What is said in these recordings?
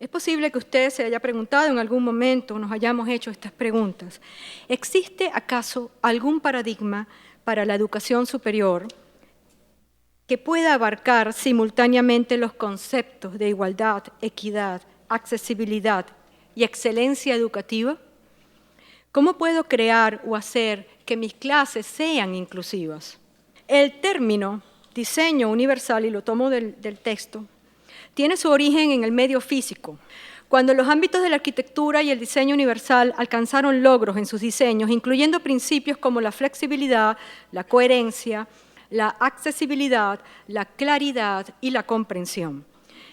Es posible que usted se haya preguntado en algún momento, nos hayamos hecho estas preguntas. ¿Existe acaso algún paradigma para la educación superior que pueda abarcar simultáneamente los conceptos de igualdad, equidad, accesibilidad y excelencia educativa? ¿Cómo puedo crear o hacer que mis clases sean inclusivas? El término diseño universal, y lo tomo del texto, tiene su origen en el medio físico. Cuando los ámbitos de la arquitectura y el diseño universal alcanzaron logros en sus diseños, incluyendo principios como la flexibilidad, la coherencia, la accesibilidad, la claridad y la comprensión.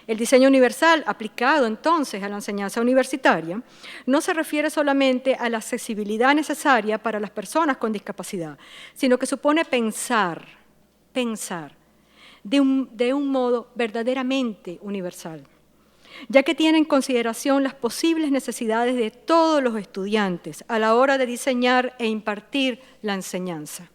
El diseño universal, aplicado entonces a la enseñanza universitaria, no se refiere solamente a la accesibilidad necesaria para las personas con discapacidad, sino que supone pensar de un modo verdaderamente universal, ya que tiene en consideración las posibles necesidades de todos los estudiantes a la hora de diseñar e impartir la enseñanza.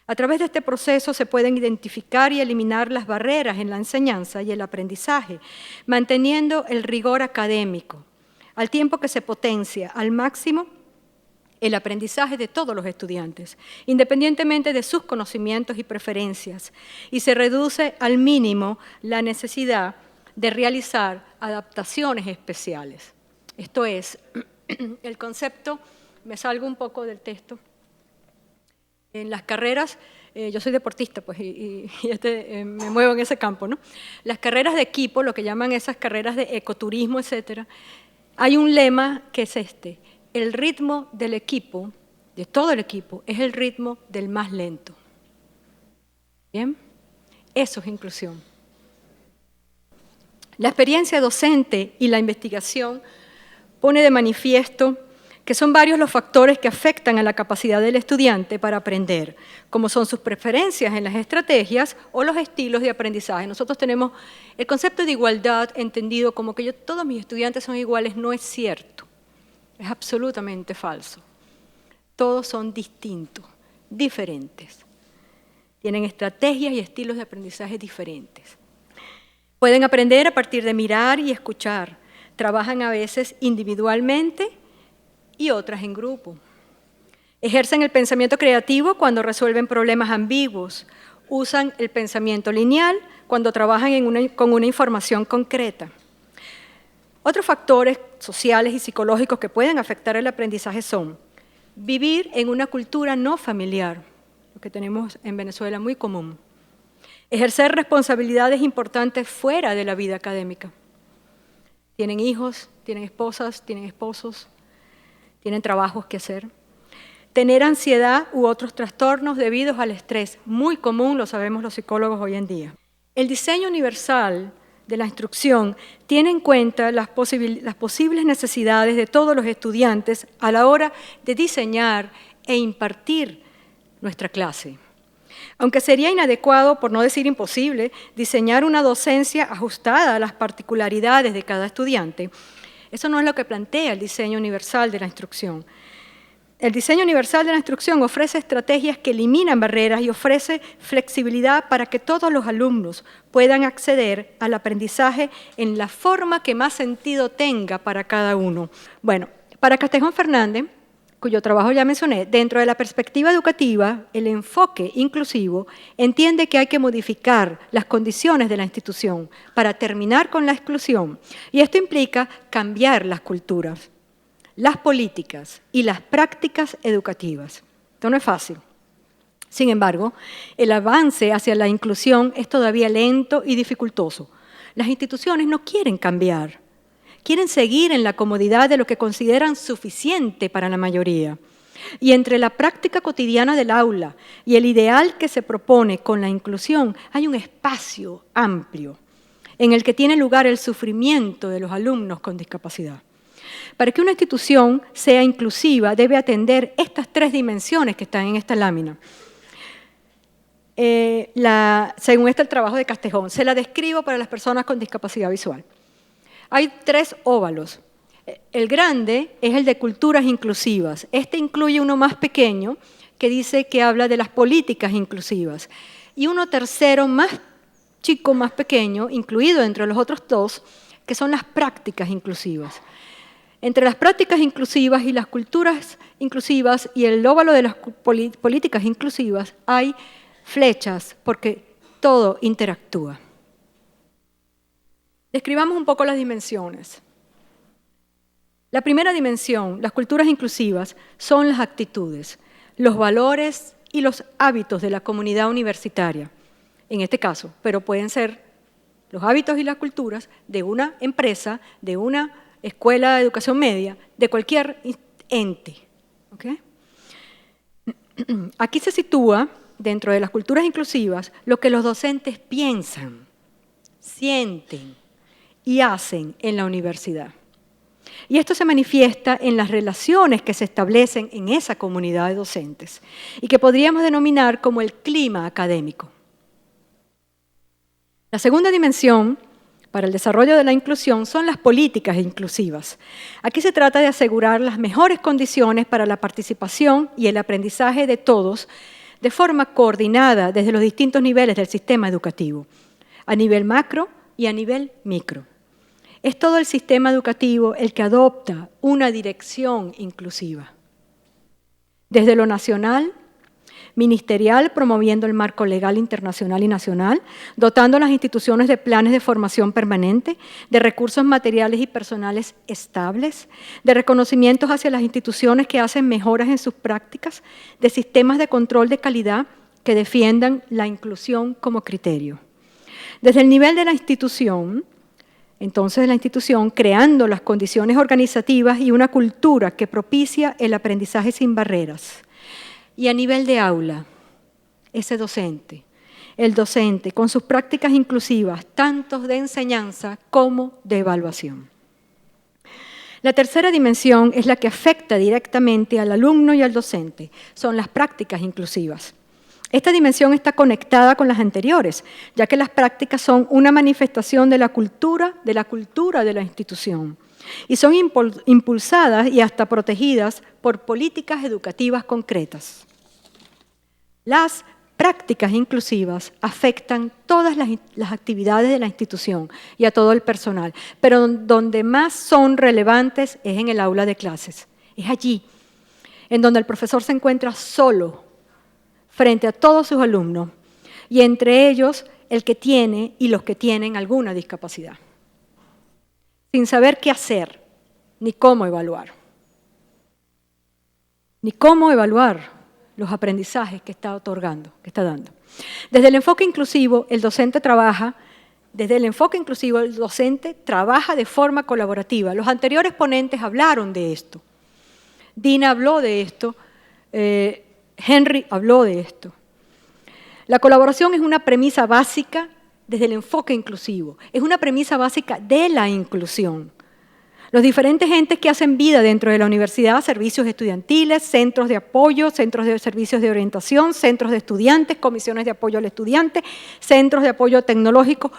A través de este proceso se pueden identificar y eliminar las barreras en la enseñanza y el aprendizaje, manteniendo el rigor académico, al tiempo que se potencia al máximo el aprendizaje de todos los estudiantes, independientemente de sus conocimientos y preferencias, y se reduce al mínimo la necesidad de realizar adaptaciones especiales. Esto es, el concepto, me salgo un poco del texto. En las carreras, yo soy deportista pues, y me muevo en ese campo, ¿no? Las carreras de equipo, lo que llaman esas carreras de ecoturismo, etcétera, hay un lema que es este: el ritmo del equipo, de todo el equipo, es el ritmo del más lento. ¿Bien? Eso es inclusión. La experiencia docente y la investigación pone de manifiesto que son varios los factores que afectan a la capacidad del estudiante para aprender, como son sus preferencias en las estrategias o los estilos de aprendizaje. Nosotros tenemos el concepto de igualdad entendido como que todos mis estudiantes son iguales. No es cierto, es absolutamente falso. Todos son distintos, diferentes. Tienen estrategias y estilos de aprendizaje diferentes. Pueden aprender a partir de mirar y escuchar. Trabajan a veces individualmente y otras en grupo. Ejercen el pensamiento creativo cuando resuelven problemas ambiguos. Usan el pensamiento lineal cuando trabajan con una información concreta. Otros factores sociales y psicológicos que pueden afectar el aprendizaje son vivir en una cultura no familiar, lo que tenemos en Venezuela muy común. Ejercer responsabilidades importantes fuera de la vida académica. Tienen hijos, tienen esposas, tienen esposos, tienen trabajos que hacer. Tener ansiedad u otros trastornos debidos al estrés, muy común, lo sabemos los psicólogos hoy en día. El diseño universal de la instrucción tiene en cuenta las posibles necesidades de todos los estudiantes a la hora de diseñar e impartir nuestra clase. Aunque sería inadecuado, por no decir imposible, diseñar una docencia ajustada a las particularidades de cada estudiante, eso no es lo que plantea el diseño universal de la instrucción. El diseño universal de la instrucción ofrece estrategias que eliminan barreras y ofrece flexibilidad para que todos los alumnos puedan acceder al aprendizaje en la forma que más sentido tenga para cada uno. Bueno, para Castejón Fernández, cuyo trabajo ya mencioné, dentro de la perspectiva educativa, el enfoque inclusivo entiende que hay que modificar las condiciones de la institución para terminar con la exclusión, y esto implica cambiar las culturas, las políticas y las prácticas educativas. Esto no es fácil. Sin embargo, el avance hacia la inclusión es todavía lento y dificultoso. Las instituciones no quieren cambiar. Quieren seguir en la comodidad de lo que consideran suficiente para la mayoría. Y entre la práctica cotidiana del aula y el ideal que se propone con la inclusión, hay un espacio amplio en el que tiene lugar el sufrimiento de los alumnos con discapacidad. Para que una institución sea inclusiva, debe atender estas tres dimensiones que están en esta lámina. Según el trabajo de Castejón, se la describo para las personas con discapacidad visual. Hay tres óvalos. El grande es el de culturas inclusivas. Este incluye uno más pequeño que dice que habla de las políticas inclusivas. Y uno tercero más chico, más pequeño, incluido entre los otros dos, que son las prácticas inclusivas. Entre las prácticas inclusivas y las culturas inclusivas y el óvalo de las políticas inclusivas hay flechas porque todo interactúa. Describamos un poco las dimensiones. La primera dimensión, las culturas inclusivas, son las actitudes, los valores y los hábitos de la comunidad universitaria, en este caso, pero pueden ser los hábitos y las culturas de una empresa, de una escuela de educación media, de cualquier ente. ¿Okay? Aquí se sitúa, dentro de las culturas inclusivas, lo que los docentes piensan, sienten y hacen en la universidad. Y esto se manifiesta en las relaciones que se establecen en esa comunidad de docentes y que podríamos denominar como el clima académico. La segunda dimensión para el desarrollo de la inclusión son las políticas inclusivas. Aquí se trata de asegurar las mejores condiciones para la participación y el aprendizaje de todos de forma coordinada desde los distintos niveles del sistema educativo, a nivel macro y a nivel micro. Es todo el sistema educativo el que adopta una dirección inclusiva. Desde lo nacional, ministerial, promoviendo el marco legal internacional y nacional, dotando a las instituciones de planes de formación permanente, de recursos materiales y personales estables, de reconocimientos hacia las instituciones que hacen mejoras en sus prácticas, de sistemas de control de calidad que defiendan la inclusión como criterio. Desde el nivel de la institución, entonces la institución creando las condiciones organizativas y una cultura que propicia el aprendizaje sin barreras. Y a nivel de aula, el docente con sus prácticas inclusivas, tanto de enseñanza como de evaluación. La tercera dimensión es la que afecta directamente al alumno y al docente, son las prácticas inclusivas. Esta dimensión está conectada con las anteriores, ya que las prácticas son una manifestación de la cultura de la institución y son impulsadas y hasta protegidas por políticas educativas concretas. Las prácticas inclusivas afectan todas las actividades de la institución y a todo el personal, pero donde más son relevantes es en el aula de clases. Es allí en donde el profesor se encuentra solo frente a todos sus alumnos, y entre ellos el que tiene y los que tienen alguna discapacidad, sin saber qué hacer, ni cómo evaluar los aprendizajes que está otorgando, que está dando. Desde el enfoque inclusivo, el docente trabaja de forma colaborativa. Los anteriores ponentes hablaron de esto. Dina habló de esto, Henry habló de esto. La colaboración es una premisa básica desde el enfoque inclusivo, es una premisa básica de la inclusión. Los diferentes entes que hacen vida dentro de la universidad, servicios estudiantiles, centros de apoyo, centros de servicios de orientación, centros de estudiantes, comisiones de apoyo al estudiante, centros de apoyo tecnológico,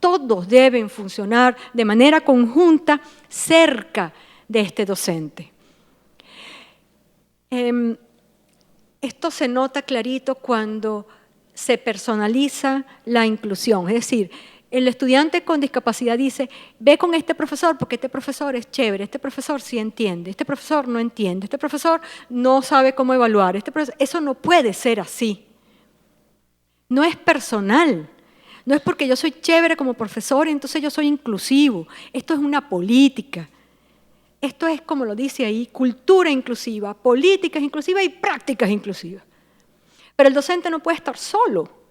todos deben funcionar de manera conjunta cerca de este docente. Esto se nota clarito cuando se personaliza la inclusión, es decir, el estudiante con discapacidad dice, ve con este profesor porque este profesor es chévere, este profesor sí entiende, este profesor no entiende, este profesor no sabe cómo evaluar, eso no puede ser así. No es personal, no es porque yo soy chévere como profesor y entonces yo soy inclusivo, esto es una política. Esto es, como lo dice ahí, cultura inclusiva, políticas inclusivas y prácticas inclusivas. Pero el docente no puede estar solo.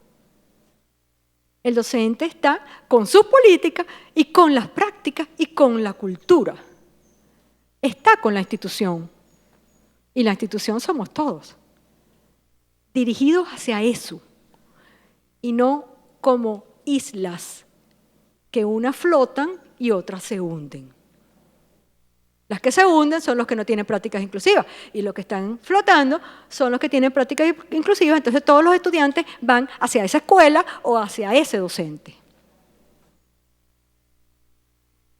El docente está con sus políticas y con las prácticas y con la cultura. Está con la institución. Y la institución somos todos. Dirigidos hacia eso. Y no como islas que unas flotan y otras se hunden. Las que se hunden son los que no tienen prácticas inclusivas y los que están flotando son los que tienen prácticas inclusivas, entonces todos los estudiantes van hacia esa escuela o hacia ese docente.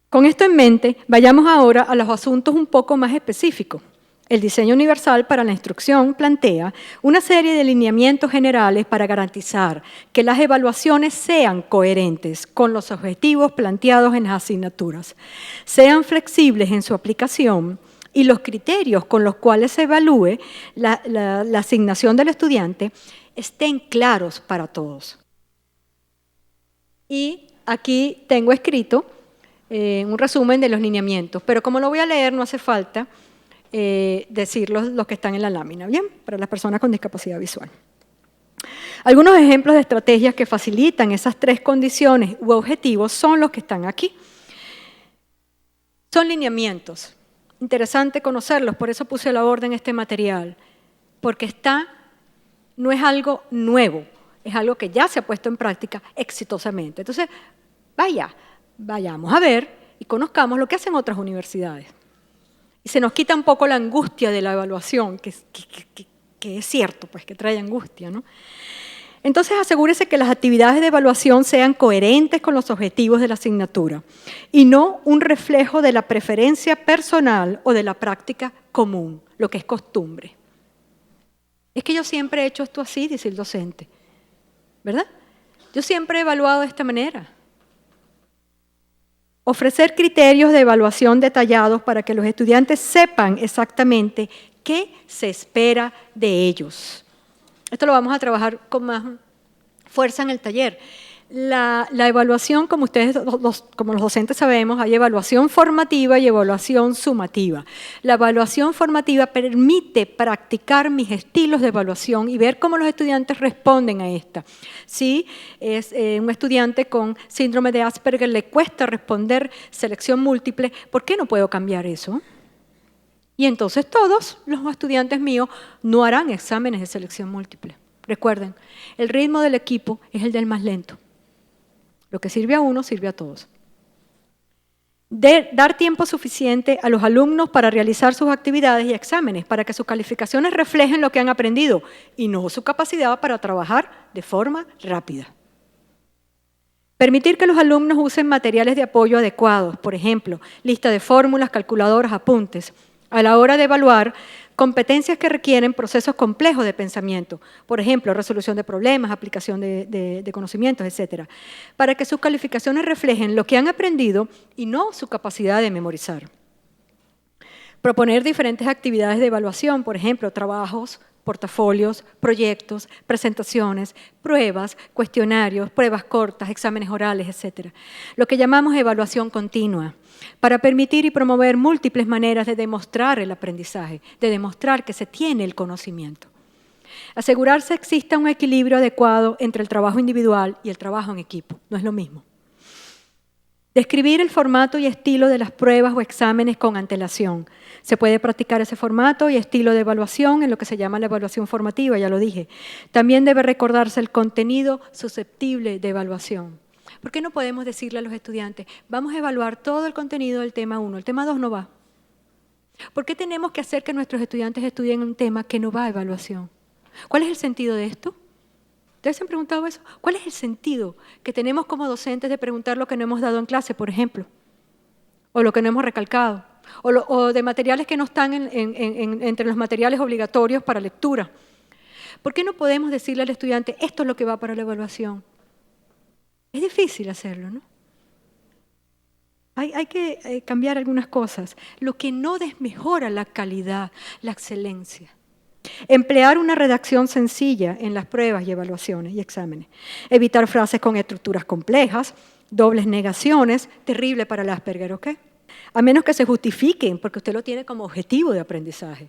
Con esto en mente, vayamos ahora a los asuntos un poco más específicos. El diseño universal para la instrucción plantea una serie de lineamientos generales para garantizar que las evaluaciones sean coherentes con los objetivos planteados en las asignaturas, sean flexibles en su aplicación y los criterios con los cuales se evalúe la asignación del estudiante estén claros para todos. Y aquí tengo escrito un resumen de los lineamientos, pero como lo voy a leer no hace falta decir los que están en la lámina, ¿bien? Para las personas con discapacidad visual. Algunos ejemplos de estrategias que facilitan esas tres condiciones u objetivos son los que están aquí. Son lineamientos. Interesante conocerlos, por eso puse a la orden este material, porque no es algo nuevo, es algo que ya se ha puesto en práctica exitosamente. Entonces, vayamos a ver y conozcamos lo que hacen otras universidades. Y se nos quita un poco la angustia de la evaluación, que es cierto, pues que trae angustia, ¿no? Entonces, asegúrese que las actividades de evaluación sean coherentes con los objetivos de la asignatura y no un reflejo de la preferencia personal o de la práctica común, lo que es costumbre. Es que yo siempre he hecho esto así, dice el docente, ¿verdad? Yo siempre he evaluado de esta manera. Ofrecer criterios de evaluación detallados para que los estudiantes sepan exactamente qué se espera de ellos. Esto lo vamos a trabajar con más fuerza en el taller. La evaluación, como como los docentes sabemos, hay evaluación formativa y evaluación sumativa. La evaluación formativa permite practicar mis estilos de evaluación y ver cómo los estudiantes responden a esta. Si es un estudiante con síndrome de Asperger, le cuesta responder selección múltiple, ¿por qué no puedo cambiar eso? Y entonces todos los estudiantes míos no harán exámenes de selección múltiple. Recuerden, el ritmo del equipo es el del más lento. Lo que sirve a uno, sirve a todos. Dar tiempo suficiente a los alumnos para realizar sus actividades y exámenes, para que sus calificaciones reflejen lo que han aprendido y no su capacidad para trabajar de forma rápida. Permitir que los alumnos usen materiales de apoyo adecuados, por ejemplo, lista de fórmulas, calculadoras, apuntes, a la hora de evaluar competencias que requieren procesos complejos de pensamiento, por ejemplo, resolución de problemas, aplicación de conocimientos, etc., para que sus calificaciones reflejen lo que han aprendido y no su capacidad de memorizar. Proponer diferentes actividades de evaluación, por ejemplo, trabajos, portafolios, proyectos, presentaciones, pruebas, cuestionarios, pruebas cortas, exámenes orales, etc. Lo que llamamos evaluación continua, para permitir y promover múltiples maneras de demostrar el aprendizaje, de demostrar que se tiene el conocimiento. Asegurarse que exista un equilibrio adecuado entre el trabajo individual y el trabajo en equipo, no es lo mismo. Describir el formato y estilo de las pruebas o exámenes con antelación. Se puede practicar ese formato y estilo de evaluación en lo que se llama la evaluación formativa, ya lo dije. También debe recordarse el contenido susceptible de evaluación. ¿Por qué no podemos decirle a los estudiantes, vamos a evaluar todo el contenido del tema 1, el tema 2 no va? ¿Por qué tenemos que hacer que nuestros estudiantes estudien un tema que no va a evaluación? ¿Cuál es el sentido de esto? ¿Ustedes se han preguntado eso? ¿Cuál es el sentido que tenemos como docentes de preguntar lo que no hemos dado en clase, por ejemplo? O lo que no hemos recalcado. O de materiales que no están entre los materiales obligatorios para lectura. ¿Por qué no podemos decirle al estudiante, esto es lo que va para la evaluación? Es difícil hacerlo, ¿no? Hay que cambiar algunas cosas. Lo que no desmejora la calidad, la excelencia. Emplear una redacción sencilla en las pruebas y evaluaciones y exámenes. Evitar frases con estructuras complejas, dobles negaciones, terrible para el Asperger, ¿ok? A menos que se justifiquen, porque usted lo tiene como objetivo de aprendizaje.